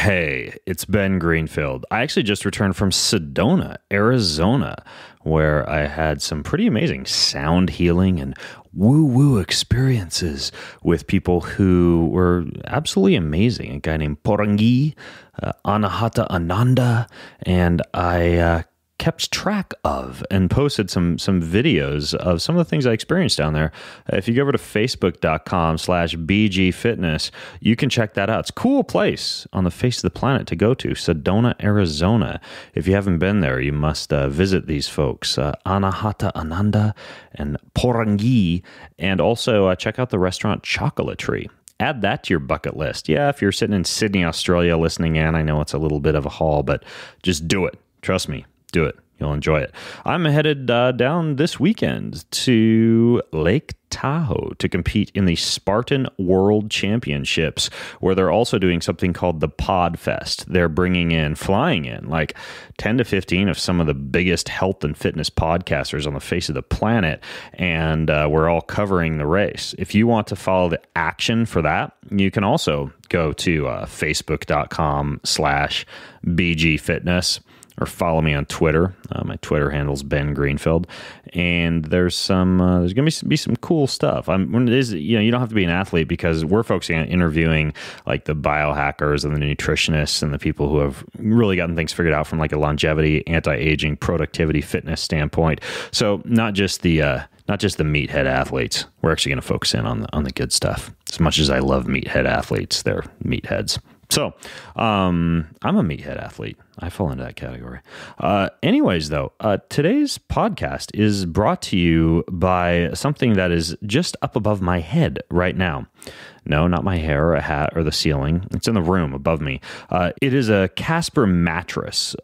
Hey, it's Ben Greenfield. I actually just returned from Sedona, Arizona, where I had some pretty amazing sound healing and woo-woo experiences with people who were absolutely amazing. A guy named Porangi, Anahata Ananda, and I kept track of and posted some videos of some of the things I experienced down there. If you go over to facebook.com/bgfitness, you can check that out. It's a cool place on the face of the planet to go to, Sedona, Arizona. If you haven't been there, you must visit these folks, Anahata Ananda and Porangi, and also check out the restaurant Chocolatry. Add that to your bucket list. Yeah, if you're sitting in Sydney, Australia listening in, I know it's a little bit of a haul, but just do it. Trust me. Do it. You'll enjoy it. I'm headed down this weekend to Lake Tahoe to compete in the Spartan World Championships, where they're also doing something called the Pod Fest. They're flying in like 10 to 15 of some of the biggest health and fitness podcasters on the face of the planet, and we're all covering the race. If you want to follow the action for that, you can also go to facebook.com/bgfitness. Or follow me on Twitter. My Twitter handle's Ben Greenfield, and there's going to be some cool stuff. You don't have to be an athlete because we're focusing on interviewing like the biohackers and the nutritionists and the people who have really gotten things figured out from like a longevity, anti-aging, productivity, fitness standpoint. So not just the meathead athletes. We're actually going to focus in on the good stuff. As much as I love meathead athletes, they're meatheads. So, I'm a meathead athlete. I fall into that category. Anyways, though, today's podcast is brought to you by something that is just up above my head right now. No, not my hair or a hat or the ceiling. It's in the room above me. It is a Casper mattress.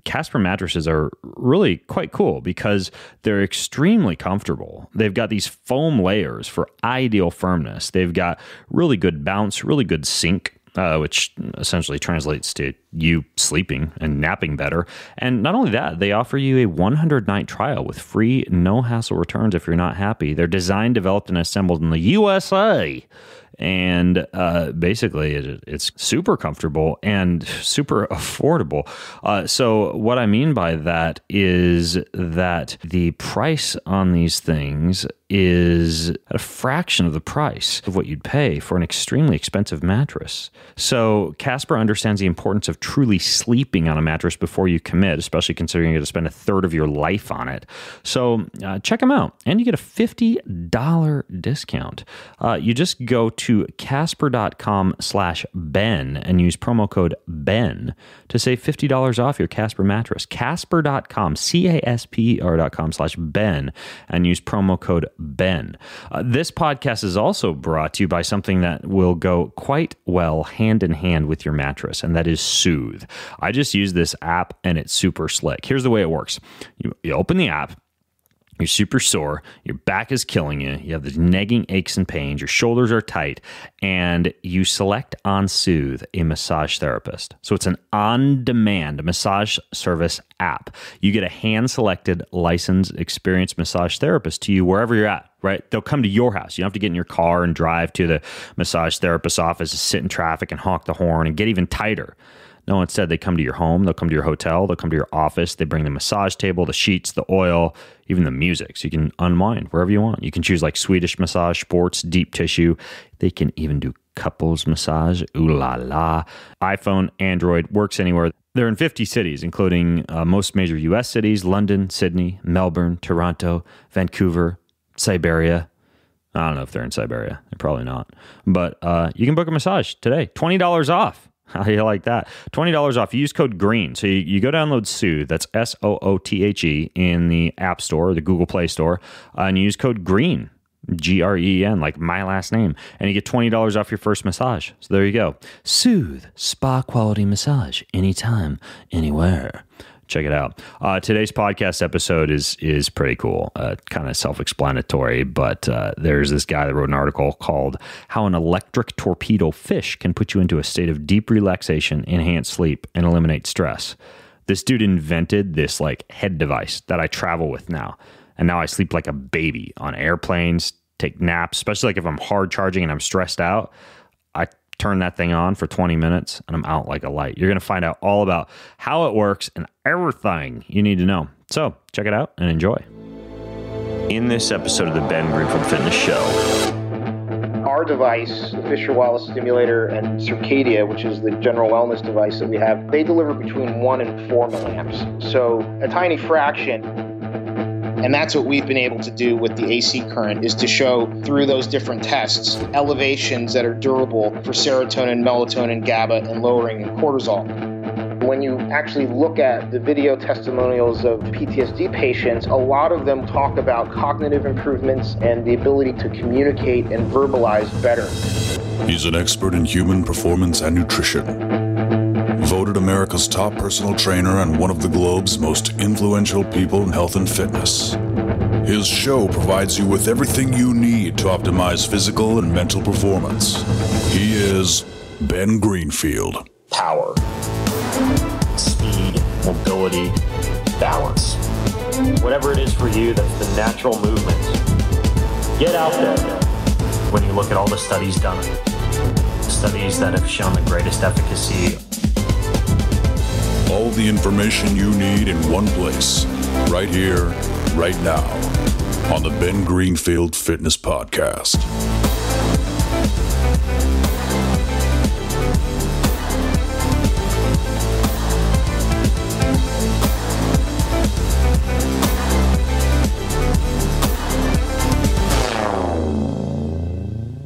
Casper mattresses are really quite cool because they're extremely comfortable. They've got these foam layers for ideal firmness. They've got really good bounce, really good sink, which essentially translates to you sleeping and napping better. And not only that, they offer you a 100-night trial with free, no-hassle returns if you're not happy. They're designed, developed, and assembled in the USA. And basically, it's super comfortable and super affordable. So what I mean by that is that the price on these things is a fraction of the price of what you'd pay for an extremely expensive mattress. So Casper understands the importance of truly sleeping on a mattress before you commit, especially considering you're going to spend a third of your life on it. So check them out, and you get a $50 discount. You just go to Casper.com/Ben and use promo code Ben to save $50 off your Casper mattress. Casper.com, CASPER.com/Ben, and use promo code Ben. This podcast is also brought to you by something that will go quite well hand in hand with your mattress, and that is Soothe. I just use this app, and it's super slick. Here's the way it works. You open the app. You're super sore, your back is killing you, you have the nagging aches and pains, your shoulders are tight, and you select on Soothe, a massage therapist. So it's an on-demand massage service app. You get a hand-selected, licensed, experienced massage therapist to you wherever you're at, right? They'll come to your house. You don't have to get in your car and drive to the massage therapist's office, sit in traffic and honk the horn and get even tighter. No, instead, they come to your home, they'll come to your hotel, they'll come to your office, they bring the massage table, the sheets, the oil, even the music, so you can unwind wherever you want. You can choose like Swedish massage, sports, deep tissue. They can even do couples massage, ooh la la. iPhone, Android, works anywhere. They're in 50 cities, including most major U.S. cities, London, Sydney, Melbourne, Toronto, Vancouver, Siberia. I don't know if they're in Siberia. They're probably not. But you can book a massage today. $20 off. How do you like that? $20 off. You use code GREEN. So you go download Soothe, that's SOOTHE, in the App Store, the Google Play Store, and you use code GREEN, GREEN, like my last name, and you get $20 off your first massage. So there you go. Soothe, spa quality massage, anytime, anywhere. Check it out. Today's podcast episode is pretty cool, kind of self-explanatory, but there's this guy that wrote an article called How an Electric Torpedo Fish Can Put You into a State of Deep Relaxation, Enhance Sleep, and Eliminate Stress. This dude invented this like head device that I travel with now, and now I sleep like a baby on airplanes, take naps, especially like if I'm hard charging and I'm stressed out. I turn that thing on for 20 minutes, and I'm out like a light. You're going to find out all about how it works and everything you need to know. So check it out and enjoy. In this episode of the Ben Greenfield Fitness Show, our device, the Fisher Wallace stimulator, and Circadia, which is the general wellness device that we have, they deliver between 1 and 4 milliamps. So a tiny fraction. And that's what we've been able to do with the AC current, is to show through those different tests elevations that are durable for serotonin, melatonin, GABA, and lowering in cortisol. When you actually look at the video testimonials of PTSD patients, a lot of them talk about cognitive improvements and the ability to communicate and verbalize better. He's an expert in human performance and nutrition. Voted America's top personal trainer and one of the globe's most influential people in health and fitness. His show provides you with everything you need to optimize physical and mental performance. He is Ben Greenfield. Power, speed, mobility, balance. Whatever it is for you, that's the natural movement. Get out there. When you look at all the studies done, studies that have shown the greatest efficacy. All the information you need in one place, right here, right now, on the Ben Greenfield Fitness Podcast.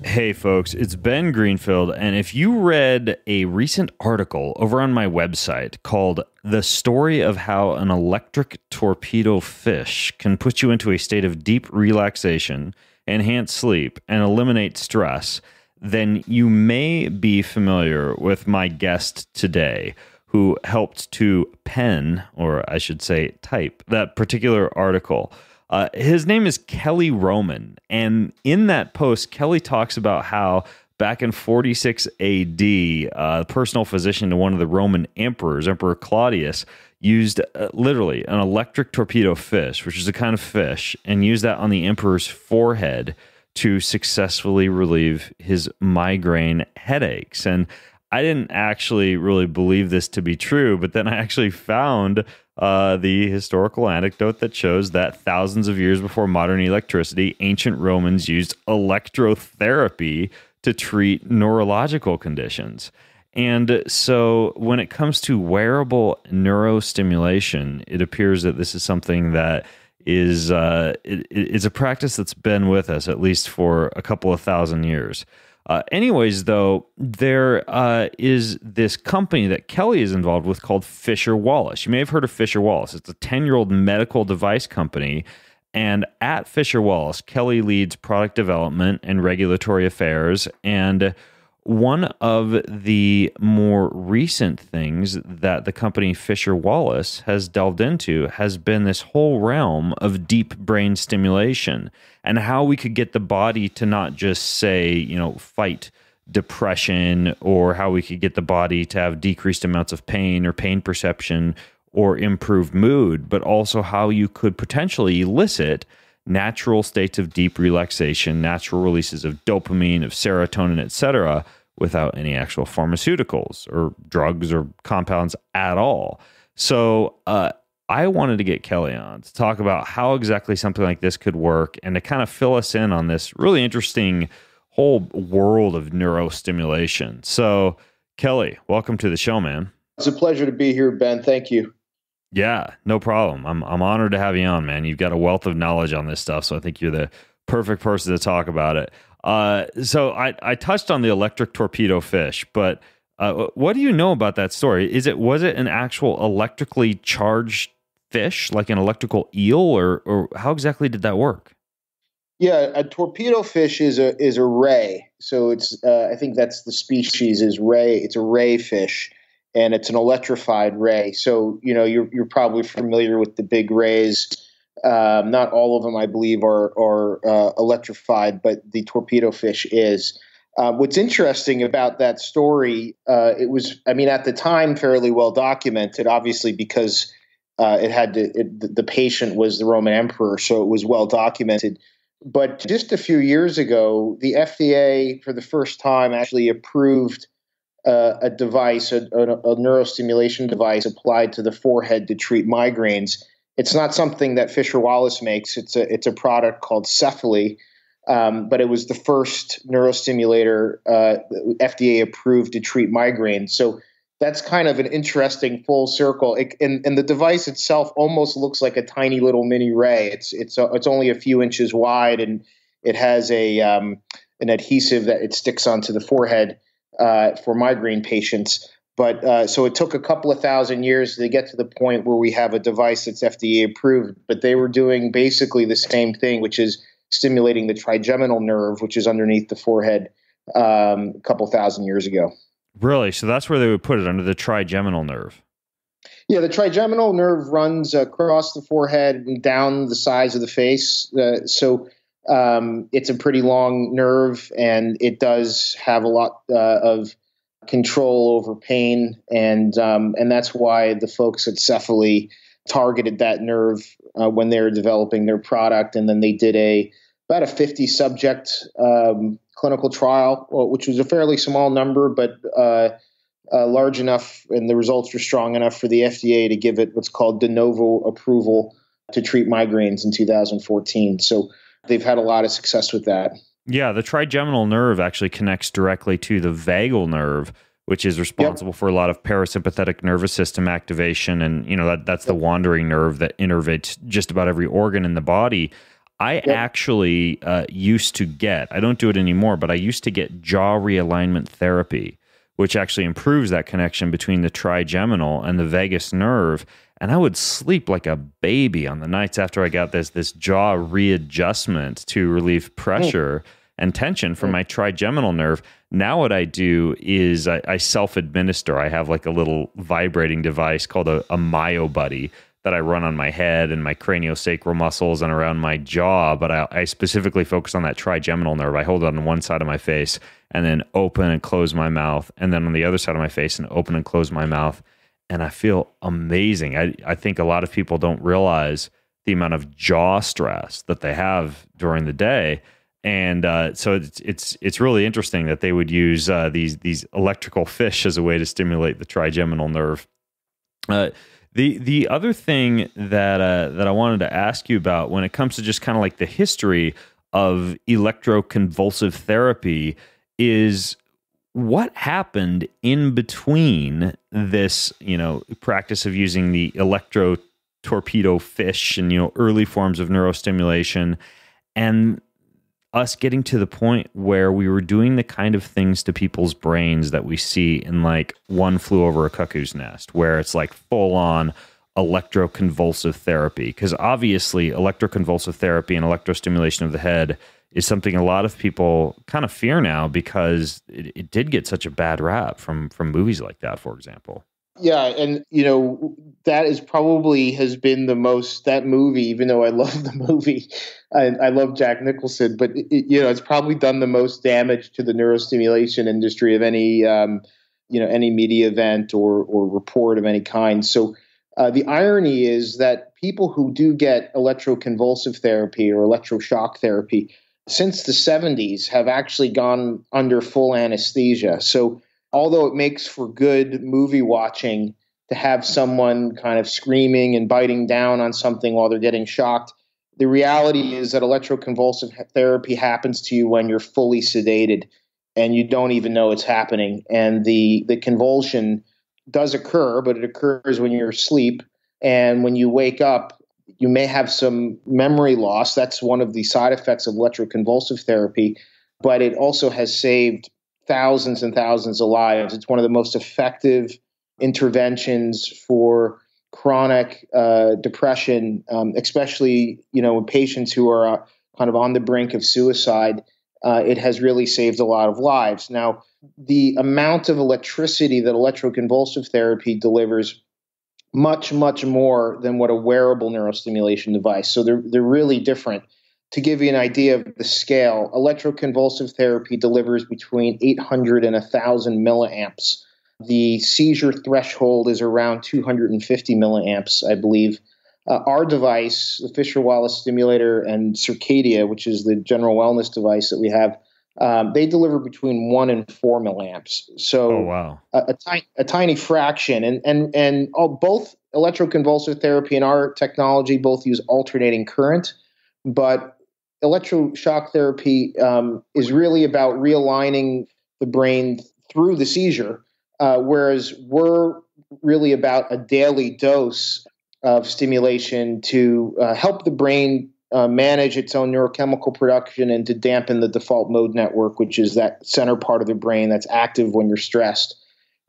Hey folks, it's Ben Greenfield, and if you read a recent article over on my website called The Story of How an Electric Torpedo Fish Can Put You into a State of Deep Relaxation, Enhance Sleep, and Eliminate Stress, then you may be familiar with my guest today, who helped to pen, or I should say type, that particular article. His name is Kelly Roman, and in that post, Kelly talks about how back in 46 AD, a personal physician to one of the Roman emperors, Emperor Claudius, used literally an electric torpedo fish, which is a kind of fish, and used that on the emperor's forehead to successfully relieve his migraine headaches. And I didn't actually really believe this to be true, but then I actually found the historical anecdote that shows that thousands of years before modern electricity, ancient Romans used electrotherapy to treat neurological conditions. And so when it comes to wearable neurostimulation, it appears that this is something that is it's a practice that's been with us at least for a couple of thousand years. Anyways, though, there is this company that Kelly is involved with called Fisher Wallace. You may have heard of Fisher Wallace. It's a 10-year-old medical device company. And at Fisher Wallace, Kelly leads product development and regulatory affairs. And one of the more recent things that the company Fisher Wallace has delved into has been this whole realm of deep brain stimulation and how we could get the body to not just say, fight depression, or how we could get the body to have decreased amounts of pain or pain perception or improved mood, but also how you could potentially elicit natural states of deep relaxation, natural releases of dopamine, of serotonin, etc., without any actual pharmaceuticals or drugs or compounds at all. So I wanted to get Kelly on to talk about how exactly something like this could work and to kind of fill us in on this really interesting whole world of neurostimulation. So, Kelly, welcome to the show, man. It's a pleasure to be here, Ben. Thank you. Yeah, no problem. I'm honored to have you on, man. You've got a wealth of knowledge on this stuff, so I think you're the perfect person to talk about it. So I touched on the electric torpedo fish, but what do you know about that story? Was it an actual electrically charged fish, like an electrical eel, or how exactly did that work? Yeah, a torpedo fish is a ray. So it's I think that's the species is ray. It's a ray fish, and it's an electrified ray. So you're probably familiar with the big rays. Not all of them, I believe, are electrified, but the torpedo fish is. What's interesting about that story, it was, at the time, fairly well documented, obviously, because the patient was the Roman emperor, so it was well documented. But just a few years ago, the FDA, for the first time, actually approved a device, a neurostimulation device applied to the forehead to treat migraines. It's not something that Fisher Wallace makes. It's a product called Cephaly, but it was the first neurostimulator FDA approved to treat migraines. So that's kind of an interesting full circle. And the device itself almost looks like a tiny little mini ray. It's only a few inches wide, and it has an adhesive that it sticks onto the forehead for migraine patients. But so it took a couple of thousand years to get to the point where we have a device that's FDA approved. But they were doing basically the same thing, which is stimulating the trigeminal nerve, which is underneath the forehead, a couple thousand years ago. Really? So that's where they would put it, under the trigeminal nerve? Yeah, the trigeminal nerve runs across the forehead and down the sides of the face. So it's a pretty long nerve, and it does have a lot of control over pain, and that's why the folks at Cephaly targeted that nerve when they were developing their product. And then they did about a 50 subject clinical trial, which was a fairly small number, but large enough, and the results were strong enough for the FDA to give it what's called de novo approval to treat migraines in 2014. So they've had a lot of success with that. Yeah, the trigeminal nerve actually connects directly to the vagal nerve, which is responsible for a lot of parasympathetic nervous system activation. And, that's the wandering nerve that innervates just about every organ in the body. I actually used to get, I don't do it anymore, but I used to get jaw realignment therapy, which actually improves that connection between the trigeminal and the vagus nerve. And I would sleep like a baby on the nights after I got this jaw readjustment to relieve pressure and tension from my trigeminal nerve. Now what I do is I self-administer. I have like a little vibrating device called a MyoBuddy that I run on my head and my craniosacral muscles and around my jaw, but I specifically focus on that trigeminal nerve. I hold it on one side of my face and then open and close my mouth, and then on the other side of my face and open and close my mouth, and I feel amazing. I think a lot of people don't realize the amount of jaw stress that they have during the day. And so it's really interesting that they would use these electrical fish as a way to stimulate the trigeminal nerve. The other thing that I wanted to ask you about when it comes to just kind of like the history of electroconvulsive therapy is what happened in between this, practice of using the torpedo fish and, early forms of neurostimulation, and us getting to the point where we were doing the kind of things to people's brains that we see in like One Flew Over a Cuckoo's Nest, where it's like full on electroconvulsive therapy. Because obviously electroconvulsive therapy and electrostimulation of the head is something a lot of people kind of fear now, because it did get such a bad rap from movies like that, for example. Yeah, and that is probably has been that movie, even though I love the movie, I love Jack Nicholson, but it's probably done the most damage to the neurostimulation industry of any any media event or report of any kind. So the irony is that people who do get electroconvulsive therapy or electroshock therapy since the 70s have actually gone under full anesthesia. So although it makes for good movie watching to have someone kind of screaming and biting down on something while they're getting shocked, the reality is that electroconvulsive therapy happens to you when you're fully sedated and you don't even know it's happening. And the convulsion does occur, but it occurs when you're asleep. And when you wake up, you may have some memory loss. That's one of the side effects of electroconvulsive therapy, but it also has saved thousands and thousands of lives. It's one of the most effective interventions for chronic depression, especially in patients who are kind of on the brink of suicide. It has really saved a lot of lives. Now, the amount of electricity that electroconvulsive therapy delivers much, much more than what a wearable neurostimulation device. So they're really different. To give you an idea of the scale, electroconvulsive therapy delivers between 800 and 1,000 milliamps. The seizure threshold is around 250 milliamps, I believe. Our device, the Fisher Wallace stimulator, and Circadia, which is the general wellness device that we have, they deliver between 1 and 4 milliamps. So Oh, wow. a tiny fraction. And both electroconvulsive therapy and our technology both use alternating current, but electroshock therapy is really about realigning the brain through the seizure, whereas we're really about a daily dose of stimulation to help the brain manage its own neurochemical production and to dampen the default mode network, which is that center part of the brain that's active when you're stressed.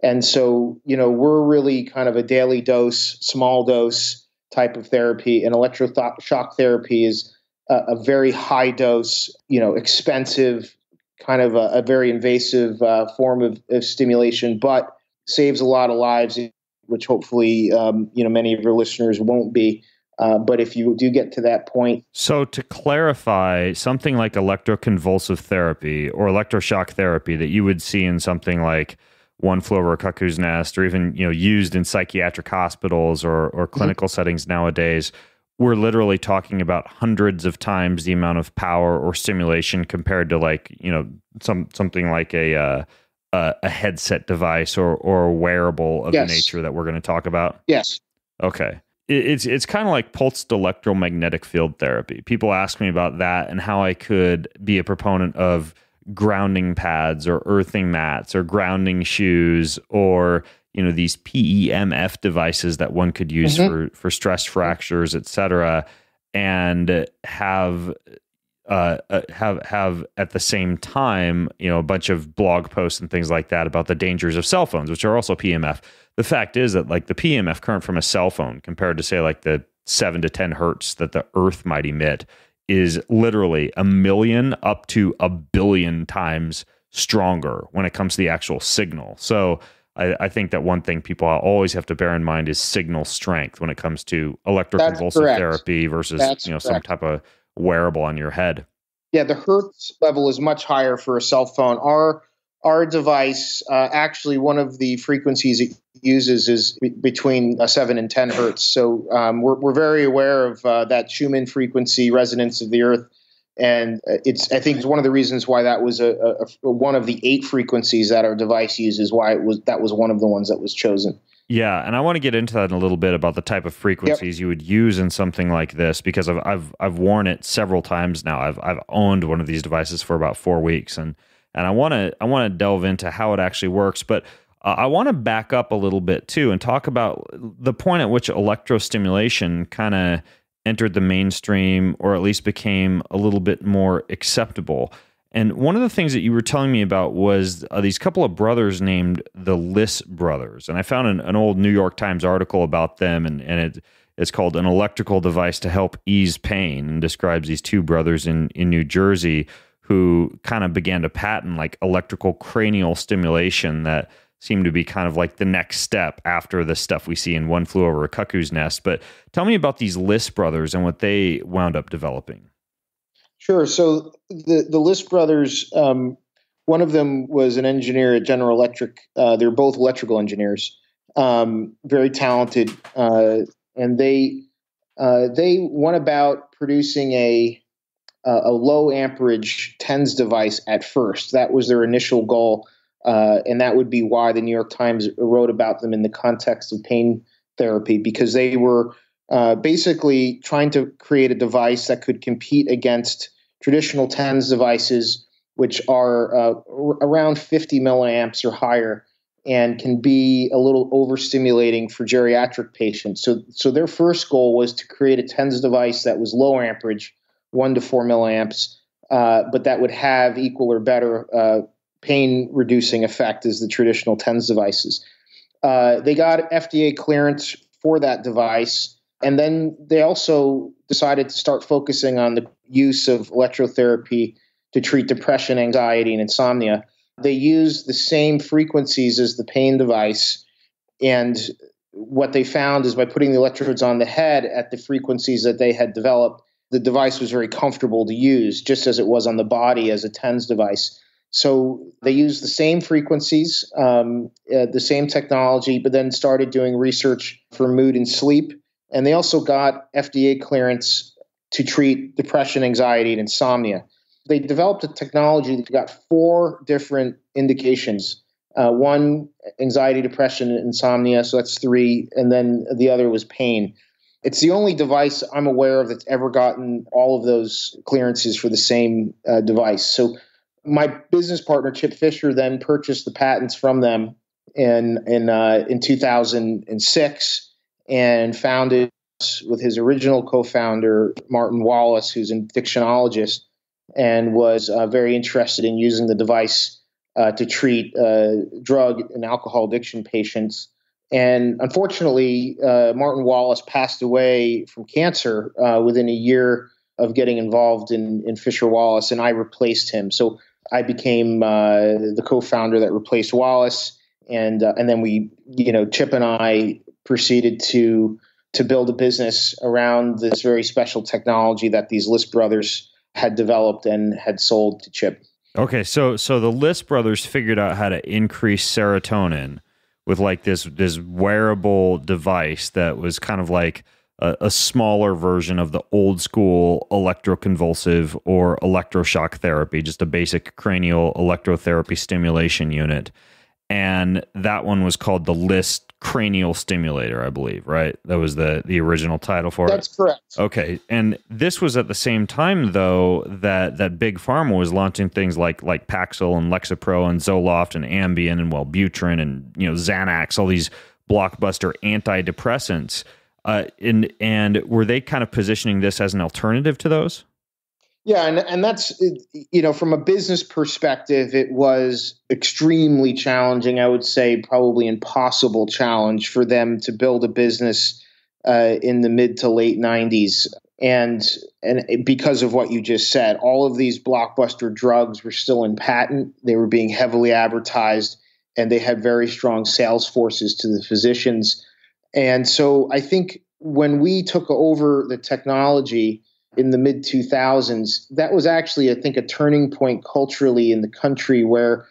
And so, we're really kind of a daily dose, small dose type of therapy. And electroshock therapy is a very high dose, expensive, kind of a very invasive form of stimulation, but saves a lot of lives, which hopefully, many of your listeners won't be. But if you do get to that point. So to clarify, something like electroconvulsive therapy or electroshock therapy that you would see in something like One Flew Over a Cuckoo's Nest, or even used in psychiatric hospitals or clinical settings nowadays, we're literally talking about hundreds of times the amount of power or stimulation compared to something like a headset device or a wearable of the nature that we're going to talk about. Yes. Okay. It's kind of like pulsed electromagnetic field therapy. People ask me about that and how I could be a proponent of grounding pads or earthing mats or grounding shoes or these PEMF devices that one could use for stress fractures, etc., and have at the same time a bunch of blog posts and things like that about the dangers of cell phones, which are also PEMF. The fact is that the PEMF current from a cell phone compared to say the 7 to 10 hertz that the Earth might emit is literally 1 million up to 1 billion times stronger when it comes to the actual signal. So I think that one thing people always have to bear in mind is signal strength when it comes to electroconvulsive therapy versus some type of wearable on your head. Yeah, the hertz level is much higher for a cell phone. Our device, actually, one of the frequencies it uses is between 7 and 10 hertz. So we're very aware of that Schumann frequency resonance of the Earth. And I think it's one of the reasons why that was one of the 8 frequencies that our device uses, why that was one of the ones that was chosen. Yeah, and I want to get into that in a little bit about the type of frequencies you would use in something like this, because I've worn it several times now. I've owned one of these devices for about 4 weeks, and I want to delve into how it actually works, but I want to back up a little bit too and talk about the point at which electrostimulation kind of entered the mainstream, or at least became a little bit more acceptable. And one of the things that you were telling me about was these couple of brothers named the Liss brothers. And I found an old New York Times article about them, and it's called An Electrical Device to Help Ease Pain, and describes these two brothers in New Jersey who kind of began to patent electrical cranial stimulation that seemed to be kind of the next step after the stuff we see in One Flew Over a Cuckoo's Nest. But tell me about these Liss brothers and what they wound up developing. Sure. So the Liss brothers, one of them was an engineer at General Electric. They're both electrical engineers, very talented, and they went about producing a low amperage TENS device at first. That was their initial goal, and that would be why the New York Times wrote about them in the context of pain therapy, because they were basically trying to create a device that could compete against traditional TENS devices, which are around 50 milliamps or higher, and can be a little overstimulating for geriatric patients. So their first goal was to create a TENS device that was low amperage, 1 to 4 milliamps, but that would have equal or better pain-reducing effect as the traditional TENS devices. They got FDA clearance for that device, and then they also decided to start focusing on the use of electrotherapy to treat depression, anxiety, and insomnia. They used the same frequencies as the pain device, and what they found is by putting the electrodes on the head at the frequencies that they had developed, the device was very comfortable to use, just as it was on the body as a TENS device. So they used the same frequencies, the same technology, but then started doing research for mood and sleep. And they also got FDA clearance to treat depression, anxiety, and insomnia. They developed a technology that got 4 different indications. One, anxiety, depression, insomnia, so that's 3, and then the other was pain. It's the only device I'm aware of that's ever gotten all of those clearances for the same device. So my business partner, Chip Fisher, then purchased the patents from them in 2006 and founded with his original co-founder, Martin Wallace, who's a fictionologist, and was very interested in using the device to treat drug and alcohol addiction patients. And unfortunately, Martin Wallace passed away from cancer within a year of getting involved in Fisher Wallace, and I replaced him. So I became the co-founder that replaced Wallace, and then we, Chip and I proceeded to build a business around this very special technology that these Liss brothers had developed and had sold to Chip. Okay, so the Liss brothers figured out how to increase serotonin with like this wearable device that was kind of like a smaller version of the old school electroconvulsive or electroshock therapy, just a basic cranial electrotherapy stimulation unit. And that one was called the Liss cranial stimulator, I believe, right? That was the original title for it. That's correct. Okay. And this was at the same time, though, that Big Pharma was launching things like Paxil and Lexapro and Zoloft and Ambien and Wellbutrin and, Xanax, all these blockbuster antidepressants. And were they kind of positioning this as an alternative to those? Yeah, and that's, from a business perspective, it was extremely challenging. I would say probably impossible challenge for them to build a business in the mid to late 90s. And because of what you just said, all of these blockbuster drugs were still in patent. They were being heavily advertised, and they had very strong sales forces to the physicians. And so I think when we took over the technology in the mid-2000s, that was actually, I think, a turning point culturally in the country, where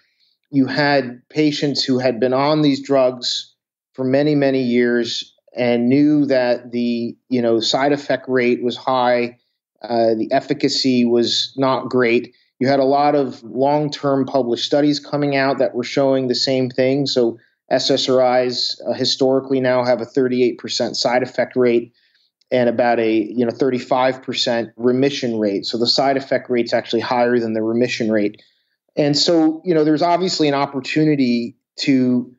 you had patients who had been on these drugs for many, many years and knew that the side effect rate was high, the efficacy was not great. You had a lot of long-term published studies coming out that were showing the same thing. So SSRIs historically now have a 38% side effect rate and about a 35% remission rate. So the side effect rate's actually higher than the remission rate. And so, there's obviously an opportunity to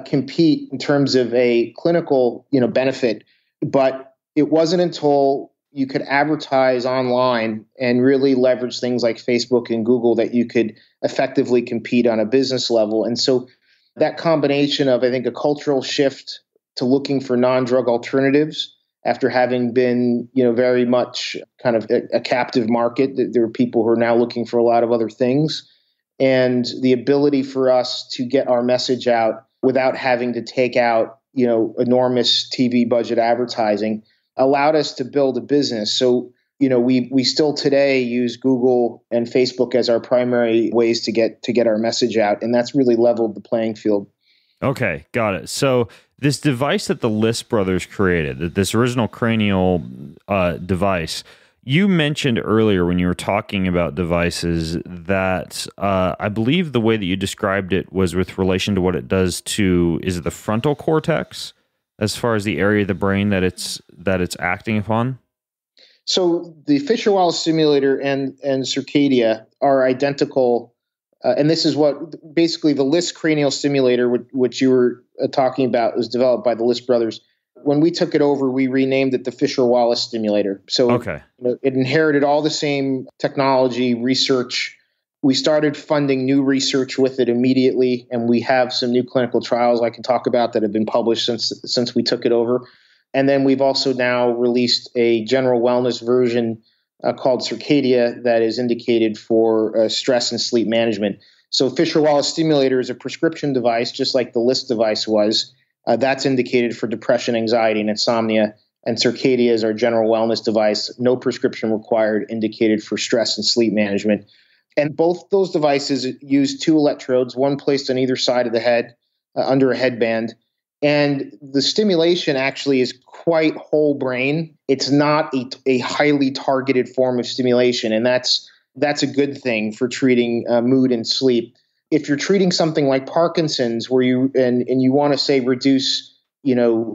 compete in terms of a clinical, benefit, but it wasn't until you could advertise online and really leverage things like Facebook and Google that you could effectively compete on a business level. And so that combination of, I think, a cultural shift to looking for non-drug alternatives after having been, very much kind of a captive market. There are people who are now looking for a lot of other things. And the ability for us to get our message out without having to take out, enormous TV budget advertising allowed us to build a business. So, we still today use Google and Facebook as our primary ways to get our message out. And that's really leveled the playing field. Okay, got it. So this device that the Liss brothers created, this original cranial device, you mentioned earlier when you were talking about devices that I believe the way that you described it was with relation to what it does to, is it the frontal cortex, as far as the area of the brain that it's acting upon? So the Fisher Wallace stimulator and Circadia are identical. And this is what basically the Liss cranial stimulator, which you were talking about, was developed by the Liss brothers. When we took it over, we renamed it the Fisher Wallace stimulator. So okay. It inherited all the same technology, research. We started funding new research with it immediately, and we have some new clinical trials I can talk about that have been published since we took it over. And then we've also now released a general wellness version called Circadia that is indicated for stress and sleep management. So Fisher Wallace stimulator is a prescription device, just like the Liss device was. That's indicated for depression, anxiety, and insomnia. And Circadia is our general wellness device, no prescription required, indicated for stress and sleep management. And both those devices use 2 electrodes, one placed on either side of the head under a headband. And the stimulation actually is quite whole brain. It's not a highly targeted form of stimulation. And that's a good thing for treating mood and sleep. If you're treating something like Parkinson's, where you want to say reduce,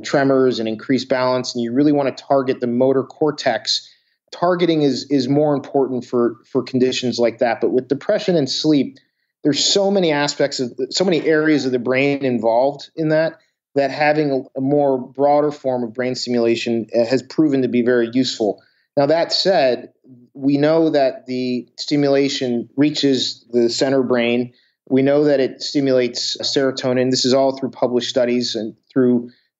tremors and increase balance, and you really want to target the motor cortex, targeting is more important for conditions like that. But with depression and sleep, there's so many areas of the brain involved in that having a more broader form of brain stimulation has proven to be very useful. Now, that said, we know that the stimulation reaches the center brain. We know that it stimulates serotonin. This is all through published studies, and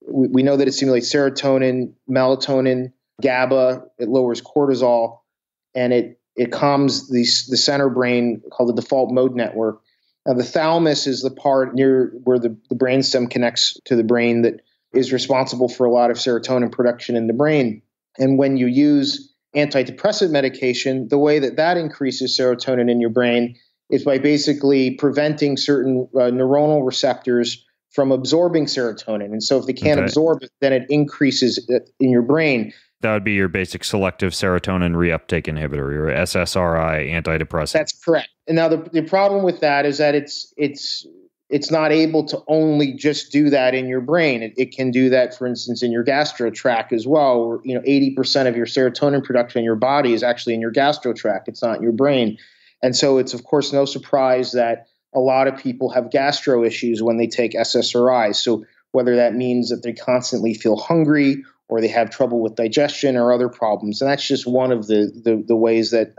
we know that it stimulates serotonin, melatonin, GABA. It lowers cortisol, and it calms the center brain, called the default mode network. Now, the thalamus is the part near where the brainstem connects to the brain that is responsible for a lot of serotonin production in the brain. And when you use antidepressant medication, the way that increases serotonin in your brain is by basically preventing certain neuronal receptors from absorbing serotonin. And so if they can't absorb it, then it increases in your brain. That would be your basic selective serotonin reuptake inhibitor, your SSRI antidepressant. That's correct. And now the problem with that is that it's not able to only just do that in your brain. It can do that, for instance, in your gastro tract as well, where 80% of your serotonin production in your body is actually in your gastro tract. It's not in your brain. And so it's, of course, no surprise that a lot of people have gastro issues when they take SSRIs. So whether that means that they constantly feel hungry, or they have trouble with digestion or other problems. And that's just one of the ways that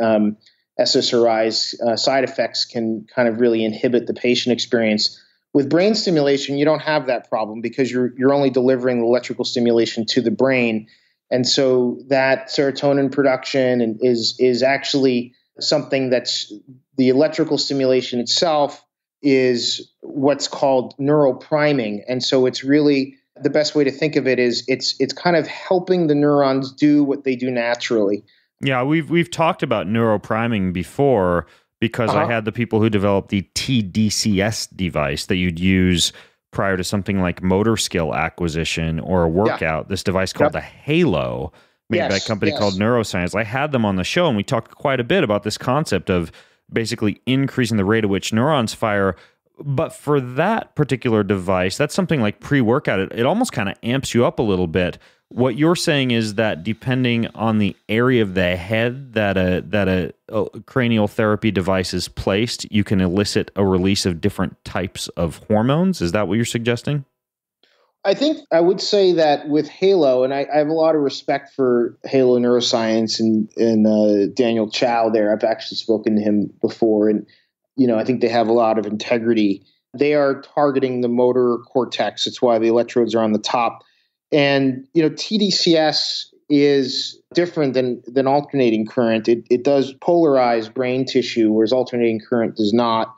SSRIs side effects can kind of really inhibit the patient experience. With brain stimulation, you don't have that problem because you're only delivering electrical stimulation to the brain. And so that serotonin production is actually something that's the electrical stimulation itself is what's called neuropriming. And so it's really the best way to think of it is it's kind of helping the neurons do what they do naturally. Yeah, we've talked about neuropriming before because I had the people who developed the TDCS device that you'd use prior to something like motor skill acquisition or a workout. This device called the Halo, made by a company called Neuroscience. I had them on the show, and we talked quite a bit about this concept of basically increasing the rate at which neurons fire. But for that particular device, that's something like pre-workout. It almost kind of amps you up a little bit. What you're saying is that depending on the area of the head that a cranial therapy device is placed, you can elicit a release of different types of hormones. Is that what you're suggesting? I think I would say that with Halo, and I have a lot of respect for Halo Neuroscience and Daniel Chow there. I've actually spoken to him before, and I think they have a lot of integrity. They are targeting the motor cortex. That's why the electrodes are on the top. And, TDCS is different than alternating current. It does polarize brain tissue, whereas alternating current does not.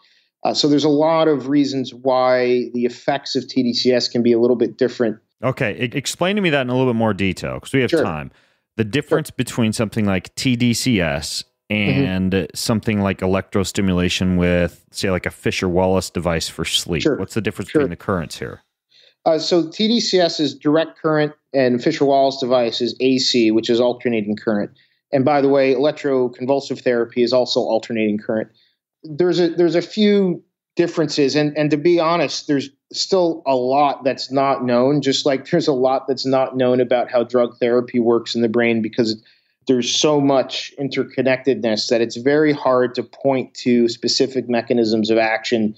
So there's a lot of reasons why the effects of TDCS can be a little bit different. Okay. Explain to me that in a little bit more detail, because we have time. The difference between something like TDCS and something like electrostimulation with, say, like a Fisher Wallace device for sleep. What's the difference between the currents here? So TDCS is direct current, and Fisher Wallace device is AC, which is alternating current. And by the way, electroconvulsive therapy is also alternating current. There's a few differences, and to be honest, there's still a lot that's not known. Just like there's a lot that's not known about how drug therapy works in the brain, because there's so much interconnectedness that it's very hard to point to specific mechanisms of action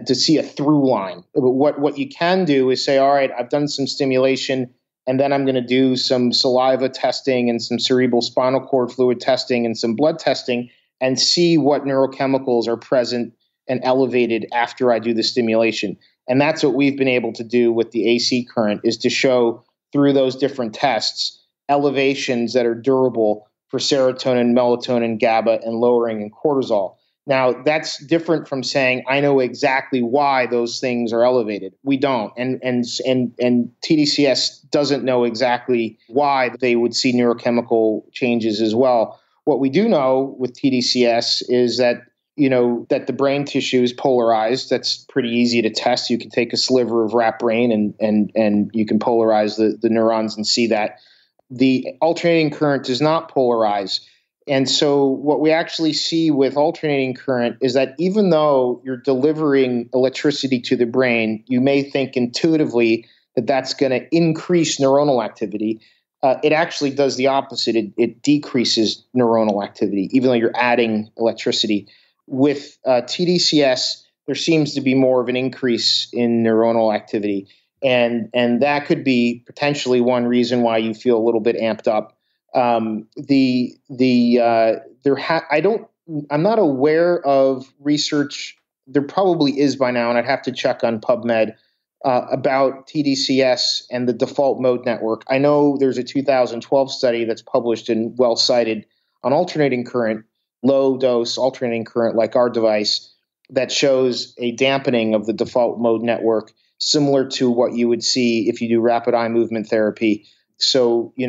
to see a through line. But what you can do is say, all right, I've done some stimulation, and then I'm going to do some saliva testing and some cerebral spinal cord fluid testing and some blood testing and see what neurochemicals are present and elevated after I do the stimulation. And that's what we've been able to do with the AC current, is to show through those different tests elevations that are durable for serotonin, melatonin, GABA, and lowering in cortisol. Now, that's different from saying, I know exactly why those things are elevated. We don't. And TDCS doesn't know exactly why they would see neurochemical changes as well. What we do know with TDCS is that that the brain tissue is polarized. That's pretty easy to test. You can take a sliver of rat brain and you can polarize the neurons and see that. The alternating current does not polarize. And so what we actually see with alternating current is that even though you're delivering electricity to the brain, you may think intuitively that that's going to increase neuronal activity. It actually does the opposite. It decreases neuronal activity, even though you're adding electricity. With TDCS, there seems to be more of an increase in neuronal activity. And that could be potentially one reason why you feel a little bit amped up. I'm not aware of research. There probably is by now, and I'd have to check on PubMed about TDCS and the default mode network. I know there's a 2012 study that's published and well cited on alternating current, low dose alternating current like our device, that shows a dampening of the default mode network, similar to what you would see if you do rapid eye movement therapy. So, you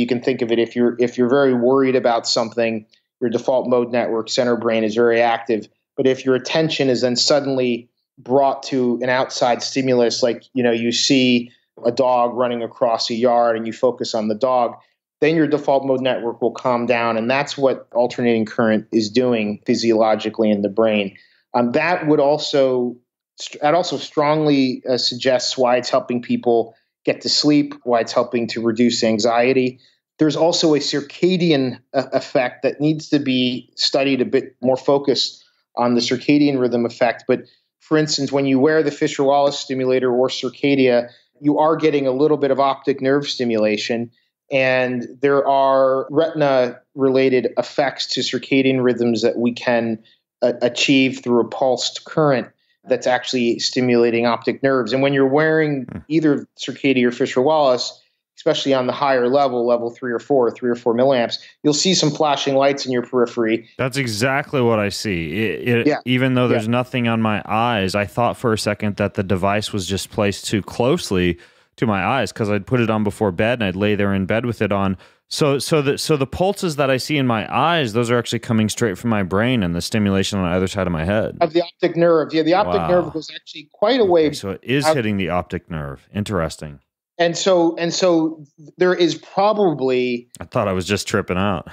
can think of it, if you're very worried about something, your default mode network, center brain, is very active. But if your attention is then suddenly brought to an outside stimulus, like, you see a dog running across a yard and you focus on the dog, then your default mode network will calm down. And that's what alternating current is doing physiologically in the brain. That also strongly suggests why it's helping people get to sleep, why it's helping to reduce anxiety. There's also a circadian effect that needs to be studied a bit more focused on the circadian rhythm effect. But for instance, when you wear the Fisher Wallace stimulator or Circadia, you are getting a little bit of optic nerve stimulation. And there are retina-related effects to circadian rhythms that we can achieve through a pulsed current that's actually stimulating optic nerves. And when you're wearing either Circadia or Fisher Wallace, especially on the higher level 3 or 4 milliamps, you'll see some flashing lights in your periphery. That's exactly what I see. Even though there's nothing on my eyes, I thought for a second that the device was just placed too closely to my eyes because I'd put it on before bed and I'd lay there in bed with it on. So the pulses that I see in my eyes, those are actually coming straight from my brain and the stimulation on either side of my head. Of the optic nerve. Yeah, the optic nerve goes actually quite a way. So it is hitting the optic nerve. Interesting. And so there is probably... I thought I was just tripping out.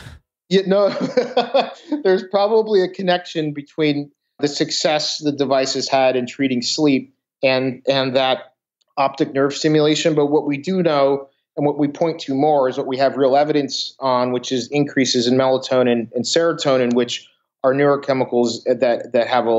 There's probably a connection between the success the device has had in treating sleep and that optic nerve stimulation. But what we do know, and what we point to more, is what we have real evidence on, which is increases in melatonin and serotonin, which are neurochemicals that have a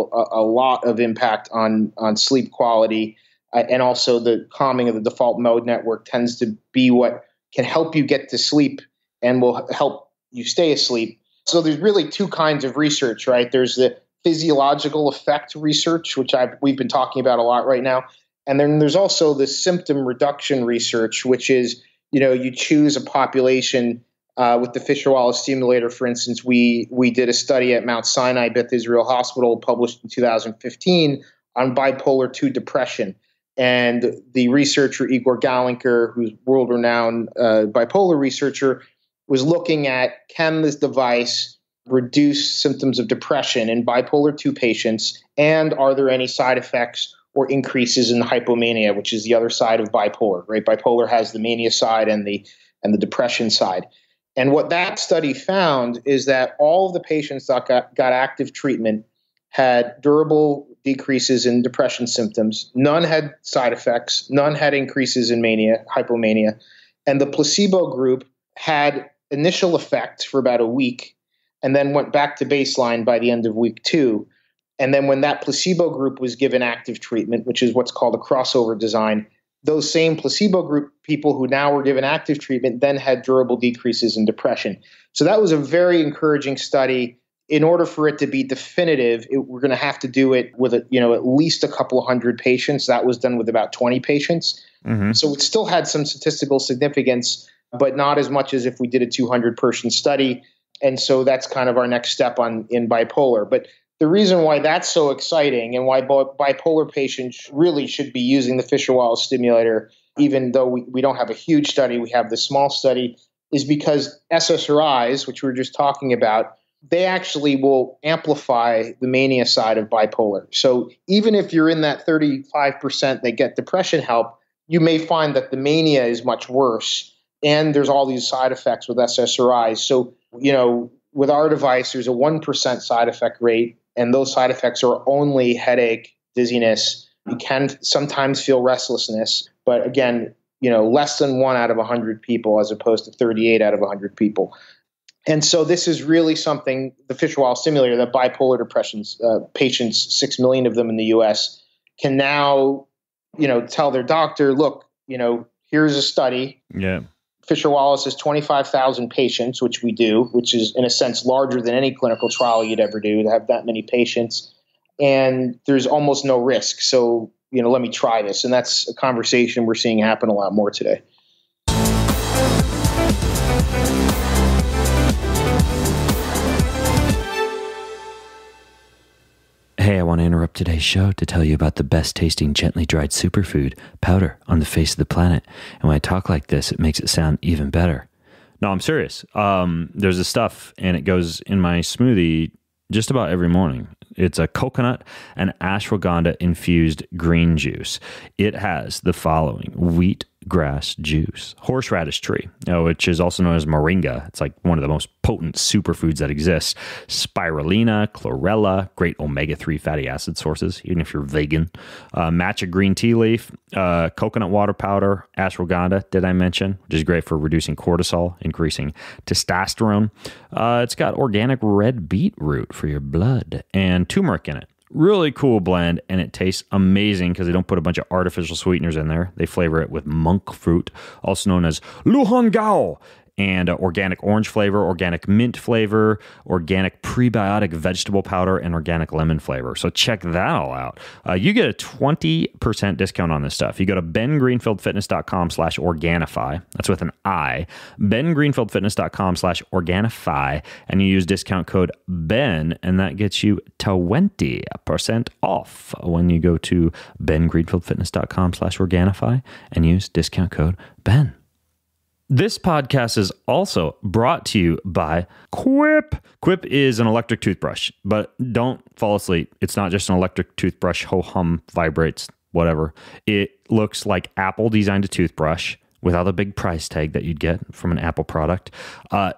lot of impact on sleep quality. And also the calming of the default mode network tends to be what can help you get to sleep and will help you stay asleep. So there's really two kinds of research, right? There's the physiological effect research, which we've been talking about a lot right now. And then there's also the symptom reduction research, which is, you choose a population with the Fisher Wallace stimulator. For instance, we did a study at Mount Sinai Beth Israel Hospital published in 2015 on bipolar II depression. And the researcher, Igor Galenker, who's world-renowned bipolar researcher, was looking at, can this device reduce symptoms of depression in bipolar II patients, and are there any side effects or increases in hypomania, which is the other side of bipolar, right? Bipolar has the mania side and the depression side. And what that study found is that all of the patients that got active treatment had durable decreases in depression symptoms. None had side effects. None had increases in mania, hypomania. And the placebo group had initial effect for about a week and then went back to baseline by the end of week 2. And then when that placebo group was given active treatment, which is what's called a crossover design, those same placebo group people who now were given active treatment then had durable decreases in depression. So that was a very encouraging study. In order for it to be definitive, we're going to have to do it with at least a couple of hundred patients. That was done with about 20 patients. Mm-hmm. So it still had some statistical significance, but not as much as if we did a 200-person study. And so that's kind of our next step in bipolar. But the reason why that's so exciting and why bipolar patients really should be using the Fisher Wallace stimulator, even though we don't have a huge study, we have the small study, is because SSRIs, which we were just talking about, they actually will amplify the mania side of bipolar. So even if you're in that 35% that get depression help, you may find that the mania is much worse. And there's all these side effects with SSRIs. So, with our device, there's a 1% side effect rate, and those side effects are only headache, dizziness. You can sometimes feel restlessness, but again, less than 1 out of 100 people as opposed to 38 out of 100 people. And so this is really something, the Fisher Wallace stimulator, that bipolar depression patients, 6 million of them in the US, can now, tell their doctor, look, here's a study. Yeah. Fisher Wallace has 25,000 patients, which we do, which is in a sense larger than any clinical trial you'd ever do to have that many patients. And there's almost no risk. So, let me try this. And that's a conversation we're seeing happen a lot more today. Hey, I want to interrupt today's show to tell you about the best tasting gently dried superfood powder on the face of the planet. And when I talk like this, it makes it sound even better. No, I'm serious. There's this stuff and it goes in my smoothie just about every morning. It's a coconut and ashwagandha infused green juice. It has the following: wheat grass juice, horseradish tree, which is also known as moringa. It's like one of the most potent superfoods that exists. Spirulina, chlorella, great omega-3 fatty acid sources, even if you're vegan. Matcha green tea leaf, coconut water powder, ashwagandha, did I mention, which is great for reducing cortisol, increasing testosterone. It's got organic red beetroot for your blood and turmeric in it. Really cool blend, and it tastes amazing because they don't put a bunch of artificial sweeteners in there. They flavor it with monk fruit, also known as luhangao, and organic orange flavor, organic mint flavor, organic prebiotic vegetable powder, and organic lemon flavor. So check that all out. You get a 20% discount on this stuff. You go to bengreenfieldfitness.com/Organifi. That's with an I. bengreenfieldfitness.com/Organifi, and you use discount code BEN, and that gets you 20% off when you go to bengreenfieldfitness.com/Organifi and use discount code BEN. This podcast is also brought to you by Quip. Quip is an electric toothbrush, but don't fall asleep. It's not just an electric toothbrush, ho-hum, vibrates, whatever. It looks like Apple designed a toothbrush without a big price tag that you'd get from an Apple product.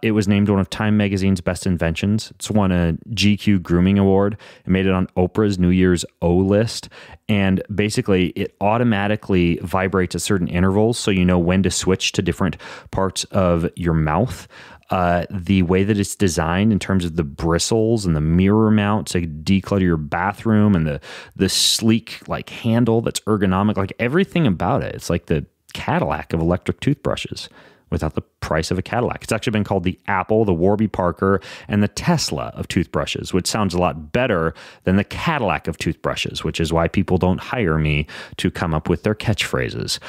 It was named one of Time Magazine's best inventions. It's won a GQ Grooming Award. It made it on Oprah's New Year's O list. And basically, it automatically vibrates at certain intervals so you know when to switch to different parts of your mouth. The way that it's designed in terms of the bristles and the mirror mount to declutter your bathroom, and the sleek handle that's ergonomic, everything about it. It's like the Cadillac of electric toothbrushes without the price of a Cadillac. It's actually been called the Apple, the Warby Parker, and the Tesla of toothbrushes, which sounds a lot better than the Cadillac of toothbrushes, which is why people don't hire me to come up with their catchphrases.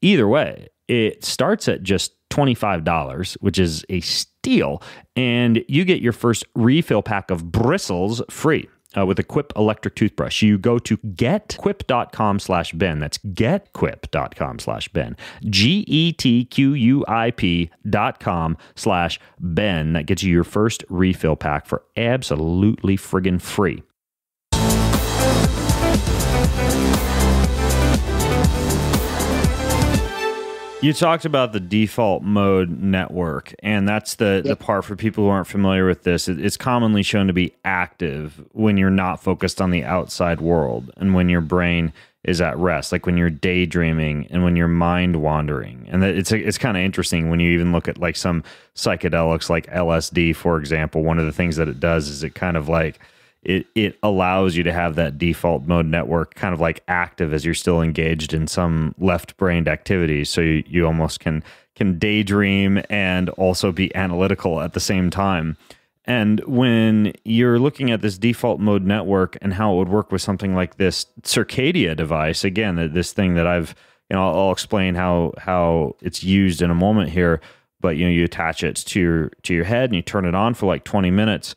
Either way, it starts at just $25, which is a steal, and you get your first refill pack of bristles free. With a Quip electric toothbrush. You go to getquip.com/Ben. That's getquip.com/Ben. GETQUIP.com/Ben. That gets you your first refill pack for absolutely friggin' free. You talked about the default mode network, and that's the part for people who aren't familiar with this. It's commonly shown to be active when you're not focused on the outside world and when your brain is at rest, like when you're daydreaming and when you're mind wandering. And it's kind of interesting when you even look at some psychedelics like LSD, for example. One of the things that it does is it kind of it allows you to have that default mode network kind of active as you're still engaged in some left-brained activities. So you almost can daydream and also be analytical at the same time. And when you're looking at this default mode network and how it would work with something like this Circadia device, again, this thing that I'll explain how it's used in a moment here, but you attach it to your head and you turn it on for 20 minutes.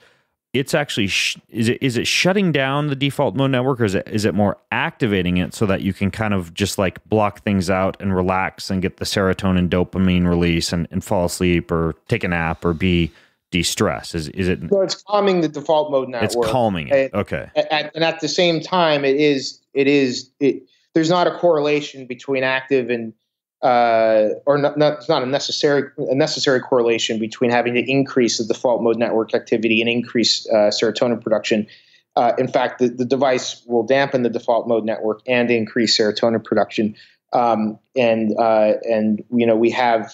It's actually, is it shutting down the default mode network, or is it more activating it so that you can kind of just block things out and relax and get the serotonin dopamine release and fall asleep or take a nap or be de-stress? Is it? No, it's calming the default mode network. It's calming it. Okay. And at the same time, there's not a correlation between active and it's not a necessary correlation between having to increase the default mode network activity and increase serotonin production. In fact, the device will dampen the default mode network and increase serotonin production. We have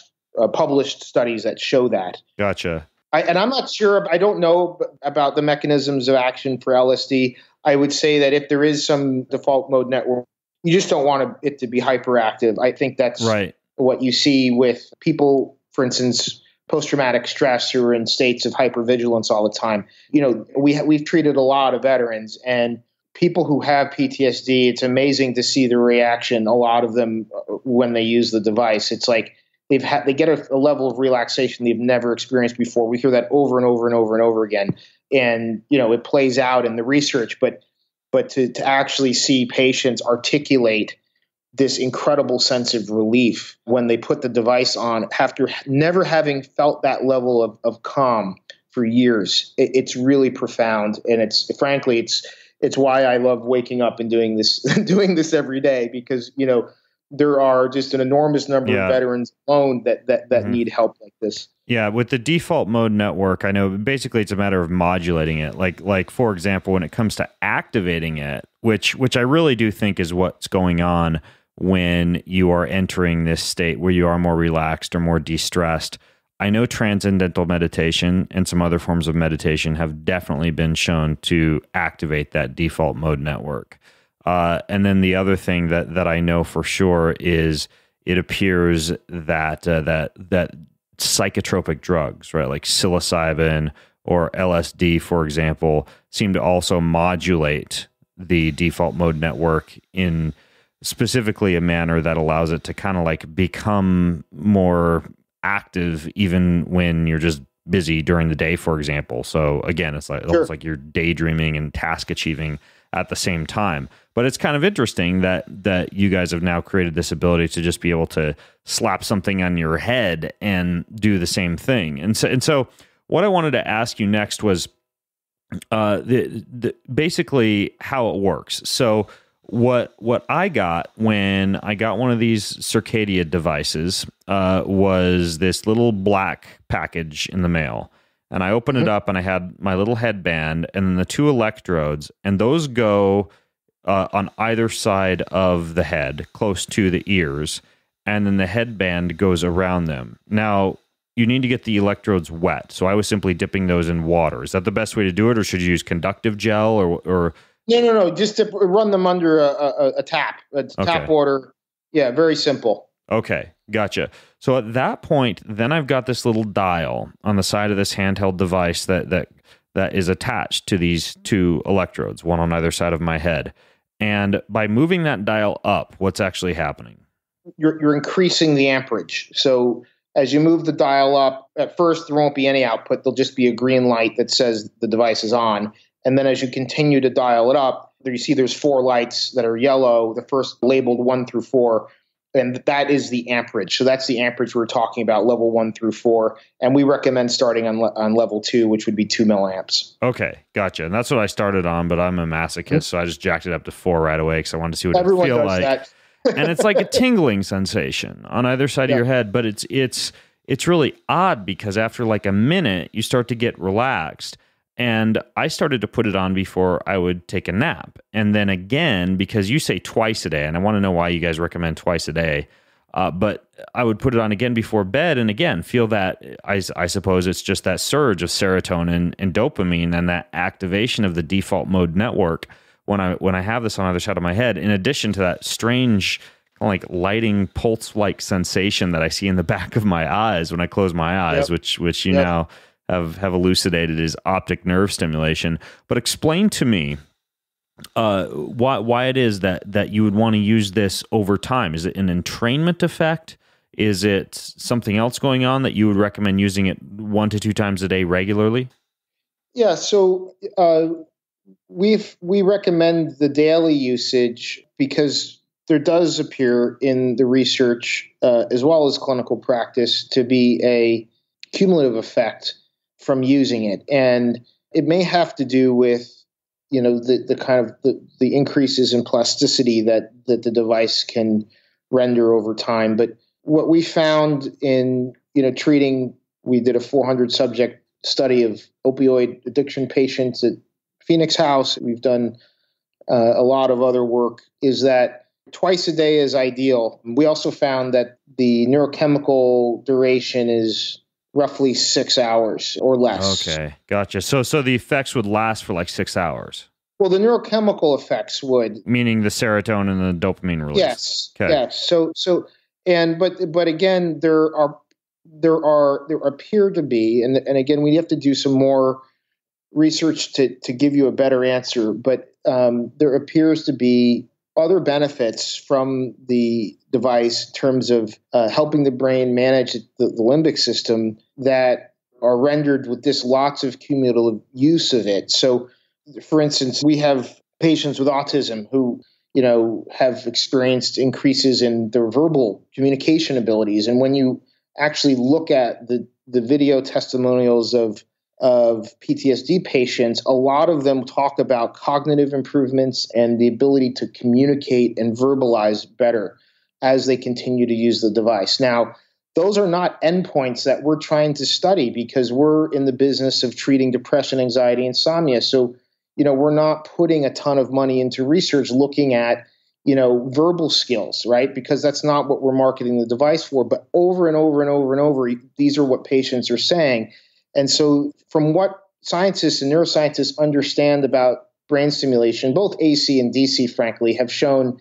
published studies that show that. Gotcha. I'm not sure. I don't know about the mechanisms of action for LSD. I would say that if there is some default mode network, you just don't want it to be hyperactive. I think that's right. What you see with people, for instance, post-traumatic stress who are in states of hypervigilance all the time. We've treated a lot of veterans, and people who have PTSD, it's amazing to see the reaction. A lot of them, when they use the device, it's like they get a level of relaxation they've never experienced before. We hear that over and over and over and over again. And, it plays out in the research, but to actually see patients articulate this incredible sense of relief when they put the device on after never having felt that level of calm for years, it's really profound. And it's why I love waking up and doing this every day, because, there are just an enormous number of veterans alone that need help like this. Yeah, with the default mode network, I know basically it's a matter of modulating it. Like for example, when it comes to activating it, which I really do think is what's going on when you are entering this state where you are more relaxed or more de-stressed. I know transcendental meditation and some other forms of meditation have definitely been shown to activate that default mode network. And then the other thing that I know for sure is it appears that that psychotropic drugs, right, like psilocybin or LSD, for example, seem to also modulate the default mode network in specifically a manner that allows it to kind of like become more active even when you're just busy during the day, for example. So again, it's like almost like you're daydreaming and task achieving at the same time. But it's kind of interesting that you guys have now created this ability to just be able to slap something on your head and do the same thing. And so what I wanted to ask you next was basically how it works. So what I got when I got one of these Circadia devices was this little black package in the mail. And I opened it up and I had my little headband and then the two electrodes, and those go on either side of the head, close to the ears, and then the headband goes around them. Now, you need to get the electrodes wet, so I was simply dipping those in water. Is that the best way to do it, or should you use conductive gel or No. Just to run them under a tap, tap water. Yeah, very simple. Okay, gotcha. So at that point, then I've got this little dial on the side of this handheld device that is attached to these two electrodes, one on either side of my head. And by moving that dial up, what's actually happening? You're increasing the amperage. So as you move the dial up, at first there won't be any output. There'll just be a green light that says the device is on. And then as you continue to dial it up, you see there's 4 lights that are yellow, the first labeled 1 through 4. And that is the amperage. So that's the amperage we're talking about, level 1 through 4. And we recommend starting on level 2, which would be 2 milliamps. Okay, gotcha. And that's what I started on, but I'm a masochist, so I just jacked it up to 4 right away because I wanted to see what it would feel like. That. And it's like a tingling sensation on either side of your head, but it's really odd because after like a minute, you start to get relaxed. And I started to put it on before I would take a nap. And then again, because you say twice a day, and I want to know why you guys recommend twice a day, but I would put it on again before bed and again, feel that, I suppose it's just that surge of serotonin and dopamine and that activation of the default mode network when I have this on either side of my head, in addition to that strange kind of like lighting pulse-like sensation that I see in the back of my eyes when I close my eyes, which you now have elucidated is optic nerve stimulation. But explain to me why it is that you would want to use this over time. Is it an entrainment effect? Is it something else going on that you would recommend using it 1 to 2 times a day regularly? Yeah, so we recommend the daily usage because there does appear in the research as well as clinical practice to be a cumulative effect from using it. And it may have to do with, the kind of the increases in plasticity that the device can render over time. But what we found in, treating, we did a 400 subject study of opioid addiction patients at Phoenix House. We've done a lot of other work, is that twice a day is ideal. We also found that the neurochemical duration is roughly 6 hours or less. Okay, gotcha. So the effects would last for like 6 hours. Well, the neurochemical effects would, meaning the serotonin and the dopamine release. Yes. Okay. Yes. But again, there appear to be, and again, we have to do some more research to give you a better answer. But there appears to be other benefits from the device in terms of helping the brain manage the limbic system that are rendered with this lots of cumulative use of it. So, for instance, we have patients with autism who, have experienced increases in their verbal communication abilities. And when you actually look at the video testimonials of PTSD patients, a lot of them talk about cognitive improvements and the ability to communicate and verbalize better as they continue to use the device. Now, those are not endpoints that we're trying to study because we're in the business of treating depression, anxiety, insomnia. So, we're not putting a ton of money into research looking at, verbal skills, right? Because that's not what we're marketing the device for. But over and over and over and over, these are what patients are saying. And so from what scientists and neuroscientists understand about brain stimulation, both AC and DC, frankly, have shown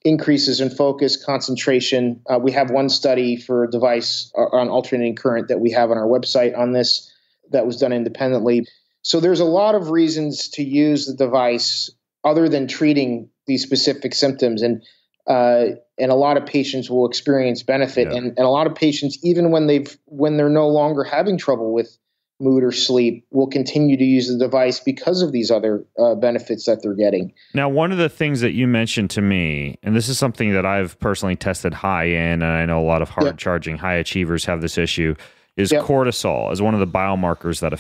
increases in focus, concentration. We have one study for a device on alternating current that we have on our website on this that was done independently. So there's a lot of reasons to use the device other than treating these specific symptoms. And a lot of patients will experience benefit. Yeah. And a lot of patients, even when they're no longer having trouble with mood or sleep, will continue to use the device because of these other benefits that they're getting. Now, one of the things that you mentioned to me, and this is something that I've personally tested high in, and I know a lot of hard-charging high achievers have this issue, is cortisol as one of the biomarkers that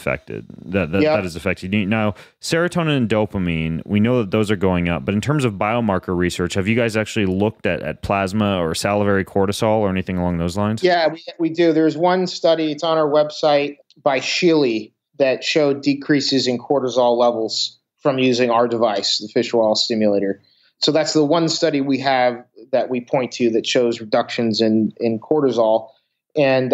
is affected. Now, serotonin and dopamine, we know that those are going up, but in terms of biomarker research, have you guys actually looked at plasma or salivary cortisol or anything along those lines? Yeah, we do. There's one study, it's on our website, by Sheely, that showed decreases in cortisol levels from using our device, the Fisher Wallace stimulator. So that's the one study we have that we point to that shows reductions in cortisol. And,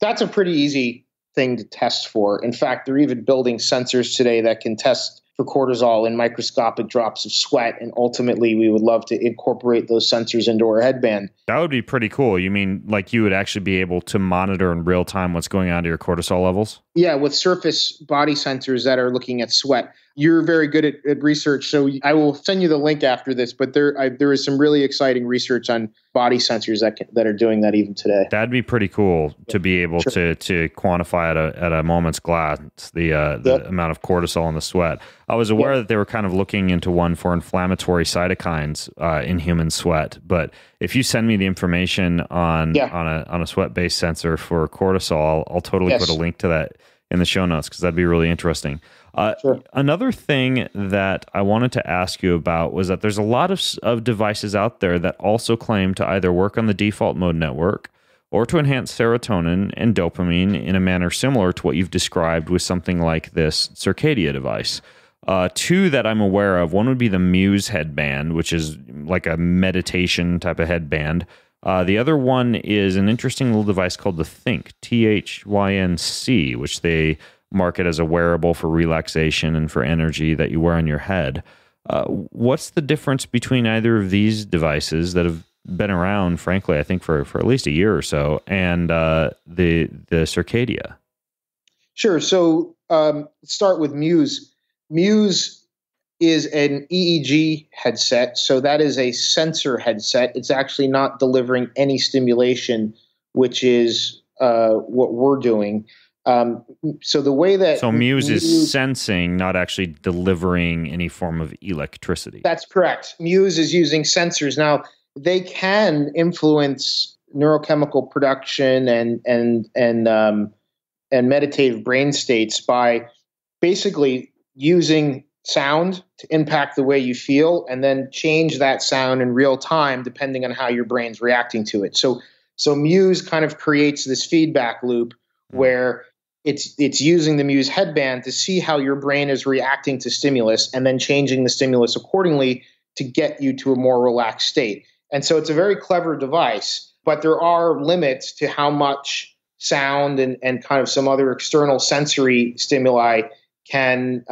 that's a pretty easy thing to test for. In fact, they're even building sensors today that can test for cortisol in microscopic drops of sweat. And ultimately, we would love to incorporate those sensors into our headband. That would be pretty cool. You mean like you would actually be able to monitor in real time what's going on to your cortisol levels? Yeah, with surface body sensors that are looking at sweat. You're very good at research, so I will send you the link after this. But there is some really exciting research on body sensors that are doing that even today. That'd be pretty cool to be able to quantify at a moment's glance the amount of cortisol in the sweat. I was aware that they were kind of looking into one for inflammatory cytokines in human sweat, but if you send me the information on a sweat-based sensor for cortisol, I'll totally put a link to that in the show notes because that'd be really interesting. Another thing that I wanted to ask you about was that there's a lot of devices out there that also claim to either work on the default mode network or to enhance serotonin and dopamine in a manner similar to what you've described with something like this Circadia device. Two that I'm aware of, one would be the Muse headband, which is like a meditation type of headband. The other one is an interesting little device called the Thync, Thync, which they market as a wearable for relaxation and for energy that you wear on your head. What's the difference between either of these devices that have been around, frankly, I think for at least a year or so, and the Circadia? Sure. So let's start with Muse. Muse is an EEG headset. So that is a sensor headset. It's actually not delivering any stimulation, which is what we're doing. So the way that Muse is sensing, not actually delivering any form of electricity. That's correct. Muse is using sensors. Now they can influence neurochemical production and and meditative brain states by basically using sound to impact the way you feel and then change that sound in real time depending on how your brain's reacting to it. So Muse kind of creates this feedback loop where it's using the Muse headband to see how your brain is reacting to stimulus and then changing the stimulus accordingly to get you to a more relaxed state. And so it's a very clever device, but there are limits to how much sound and kind of some other external sensory stimuli can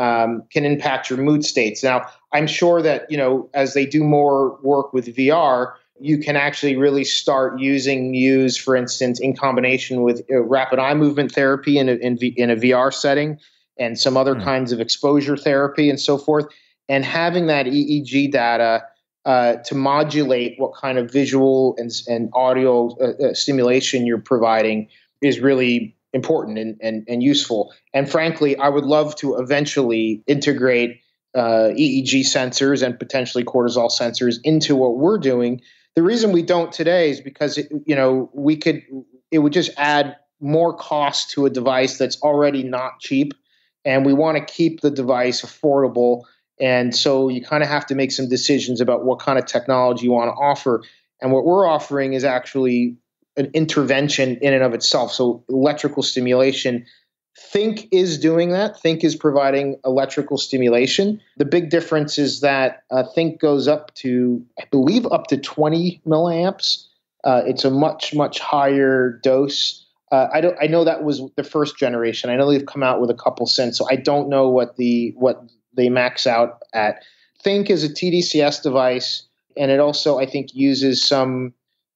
impact your mood states. Now, I'm sure that, as they do more work with VR, you can actually really start using Muse, for instance, in combination with rapid eye movement therapy in a VR setting and some other kinds of exposure therapy and so forth. And having that EEG data to modulate what kind of visual and audio stimulation you're providing is really important and useful. And frankly, I would love to eventually integrate EEG sensors and potentially cortisol sensors into what we're doing. The reason we don't today is because it would just add more cost to a device that's already not cheap, and we want to keep the device affordable. And so you kind of have to make some decisions about what kind of technology you want to offer. And what we're offering is actually an intervention in and of itself. So electrical stimulation. Thync is doing that. Thync is providing electrical stimulation. The big difference is that Thync goes up to, I believe, up to 20 milliamps. It's a much, much higher dose. I know that was the first generation. I know they've come out with a couple since, so I don't know what they max out at. Thync is a TDCS device, and it also, I think, uses some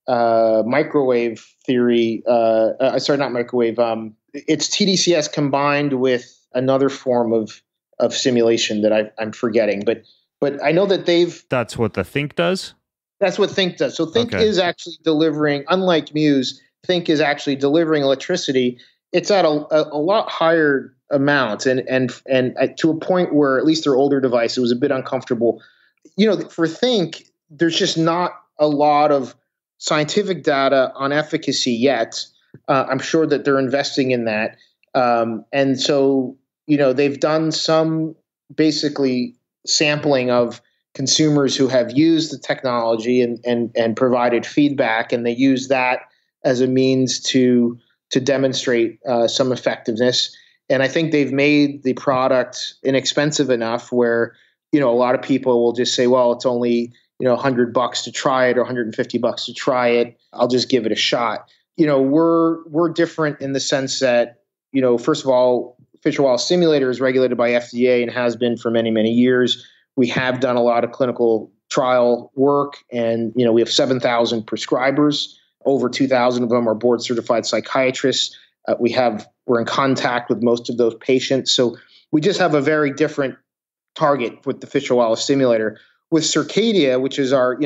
microwave theory. Not microwave. It's TDCS combined with another form of simulation that I'm forgetting. But I know that That's what the Thync does? That's what Thync does. So Thync is actually delivering, unlike Muse, Thync is actually delivering electricity. It's at a lot higher amount and to a point where at least their older device, it was a bit uncomfortable. For Thync, there's just not a lot of scientific data on efficacy yet. I'm sure that they're investing in that. And so, they've done some basically sampling of consumers who have used the technology and provided feedback, and they use that as a means to demonstrate some effectiveness. And I think they've made the product inexpensive enough where, a lot of people will just say, well, it's only, $100 to try it or $150 to try it. I'll just give it a shot. We're different in the sense that, first of all, Fisher Wallace Stimulator is regulated by FDA and has been for many, many years. We have done a lot of clinical trial work, and, we have 7,000 prescribers. Over 2,000 of them are board certified psychiatrists. We're in contact with most of those patients. So we just have a very different target with the Fisher Wallace Stimulator. With Circadia, which is our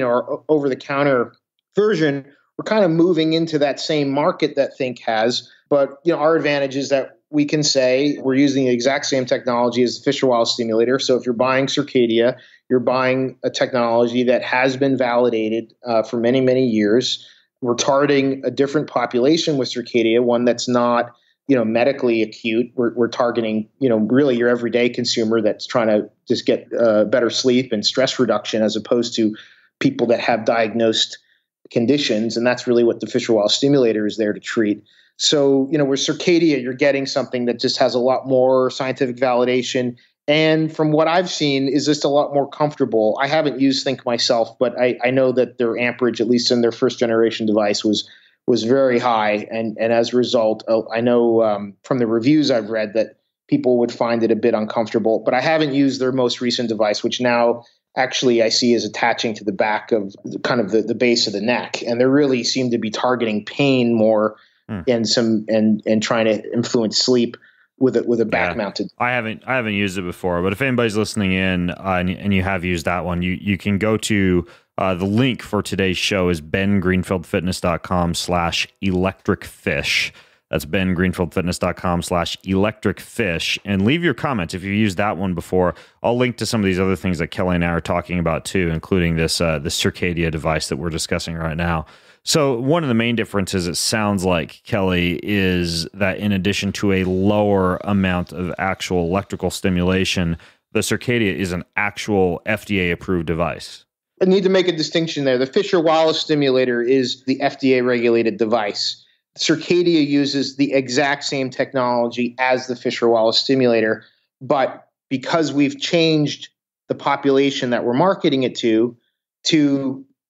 over-the-counter version, we're kind of moving into that same market that Thync has. But, our advantage is that we can say we're using the exact same technology as the Fisher Wallace Stimulator. So if you're buying Circadia, you're buying a technology that has been validated for many, many years. We're targeting a different population with Circadia, one that's not, medically acute. We're targeting, really your everyday consumer that's trying to just get better sleep and stress reduction, as opposed to people that have diagnosed conditions. And that's really what the Fisher Wallace Stimulator is there to treat. So, with Circadia, you're getting something that just has a lot more scientific validation. And from what I've seen, is just a lot more comfortable. I haven't used Thync myself, but I know that their amperage, at least in their first generation device, was very high. And as a result, I know from the reviews I've read that people would find it a bit uncomfortable. But I haven't used their most recent device, which now actually I see is attaching to the back of kind of the base of the neck. And they really seem to be targeting pain more and trying to influence sleep with a back mounted. I haven't used it before, but if anybody's listening in and you have used that one, you can go to the link for today's show is bengreenfieldfitness.com/electricfish. That's bengreenfieldfitness.com/electricfish. And leave your comments if you've used that one before. I'll link to some of these other things that Kelly and I are talking about too, including this Circadia device that we're discussing right now. So one of the main differences, it sounds like, Kelly, is that in addition to a lower amount of actual electrical stimulation, the Circadia is an actual FDA-approved device. I need to make a distinction there. The Fisher Wallace stimulator is the FDA-regulated device. Circadia uses the exact same technology as the Fisher Wallace stimulator, but because we've changed the population that we're marketing it to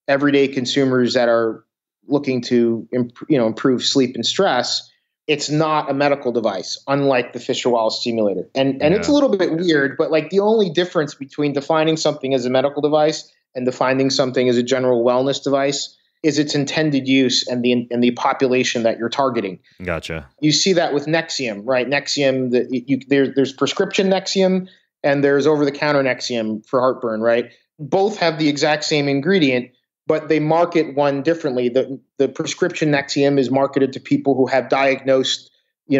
everyday consumers that are looking to improve sleep and stress, it's not a medical device, unlike the Fisher Wallace stimulator. And it's a little bit weird, but like the only difference between defining something as a medical device and defining something as a general wellness device is its intended use and the population that you're targeting. Gotcha. You see that with Nexium, right? Nexium, there's prescription Nexium and there's over-the-counter Nexium for heartburn, right? Both have the exact same ingredient, but they market one differently. The prescription Nexium is marketed to people who have diagnosed,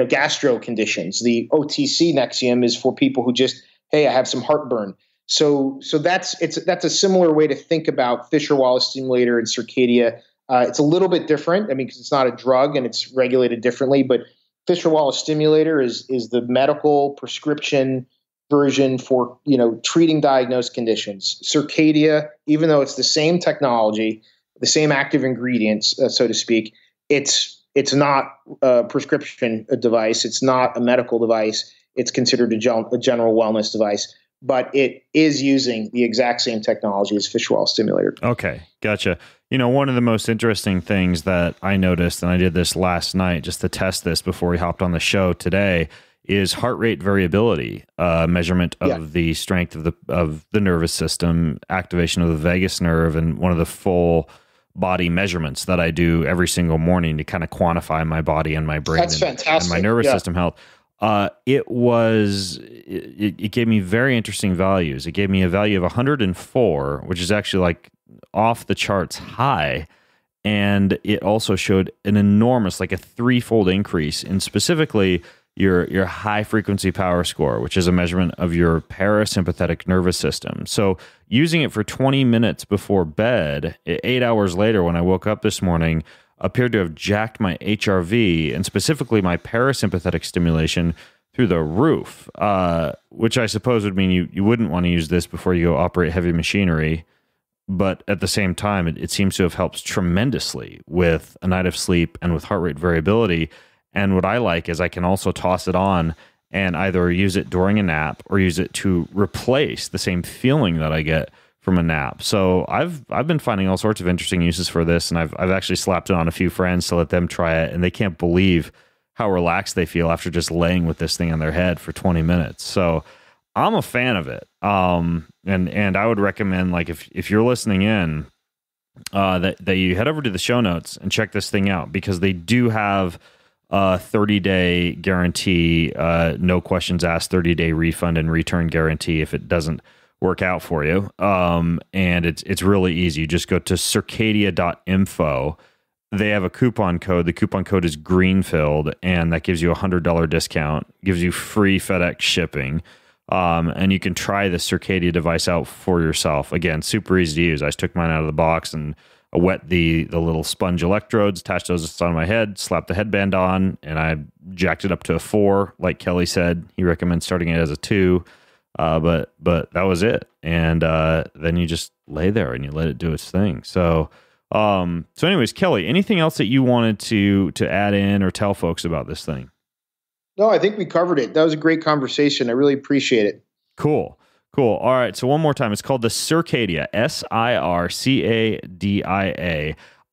gastro conditions. The OTC Nexium is for people who just, hey, I have some heartburn. So that's a similar way to think about Fisher Wallace stimulator and Circadia. It's a little bit different. I mean, because it's not a drug and it's regulated differently. But Fisher Wallace stimulator is the medical prescription version for treating diagnosed conditions. Circadia, even though it's the same technology, the same active ingredients, so to speak, it's not a prescription device. It's not a medical device. It's considered a general wellness device, but it is using the exact same technology as Fisher Wallace stimulator. Okay, gotcha. One of the most interesting things that I noticed, and I did this last night just to test this before we hopped on the show today, is heart rate variability, measurement of the strength of the nervous system, activation of the vagus nerve, and one of the full body measurements that I do every single morning to kind of quantify my body and my brain. That's fantastic. And my nervous system health. It gave me very interesting values. It gave me a value of 104, which is actually like off the charts high. And it also showed an enormous, like a threefold increase in specifically your high frequency power score, which is a measurement of your parasympathetic nervous system. So using it for 20 minutes before bed, 8 hours later when I woke up this morning, appeared to have jacked my HRV and specifically my parasympathetic stimulation through the roof, which I suppose would mean you wouldn't want to use this before you go operate heavy machinery. But at the same time, it seems to have helped tremendously with a night of sleep and with heart rate variability. And what I like is I can also toss it on and either use it during a nap or use it to replace the same feeling that I get from a nap. So I've been finding all sorts of interesting uses for this, and I've actually slapped it on a few friends to let them try it, and they can't believe how relaxed they feel after just laying with this thing on their head for 20 minutes. So I'm a fan of it. And I would recommend, like, if you're listening in, that you head over to the show notes and check this thing out, because they do have a 30-day guarantee, no questions asked, 30-day refund and return guarantee if it doesn't work out for you. And it's really easy. You just go to circadia.info. They have a coupon code. The coupon code is Greenfield, and that gives you a $100 discount, gives you free FedEx shipping. And you can try the Circadia device out for yourself. Again, super easy to use. I just took mine out of the box and I wet the little sponge electrodes, attached those on my head, slapped the headband on, and I jacked it up to a 4. Like Kelly said, he recommends starting it as a 2. But that was it. And then you just lay there and you let it do its thing. So anyways, Kelly, anything else that you wanted to add in or tell folks about this thing? No, I think we covered it. That was a great conversation. I really appreciate it. Cool. All right. So one more time, it's called the Circadia, Circadia.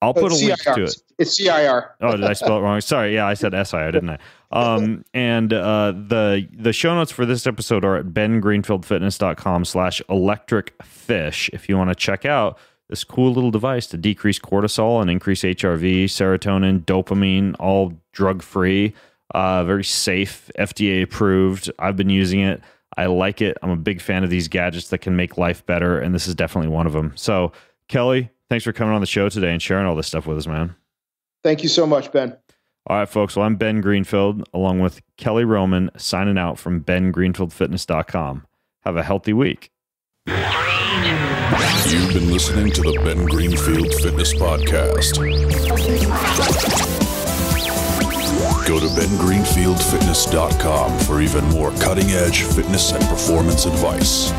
I'll put a link to it. It's CIR. Oh, did I spell it wrong? Sorry. Yeah, I said SIR, didn't I? And the show notes for this episode are at bengreenfieldfitness.com/electricfish. If you want to check out this cool little device to decrease cortisol and increase HRV, serotonin, dopamine, all drug-free, very safe, FDA approved. I've been using it. I like it. I'm a big fan of these gadgets that can make life better, and this is definitely one of them. So, Kelly, thanks for coming on the show today and sharing all this stuff with us, man. Thank you so much, Ben. All right, folks. Well, I'm Ben Greenfield, along with Kelly Roman, signing out from bengreenfieldfitness.com. Have a healthy week. You've been listening to the Ben Greenfield Fitness Podcast. Go to bengreenfieldfitness.com for even more cutting-edge fitness and performance advice.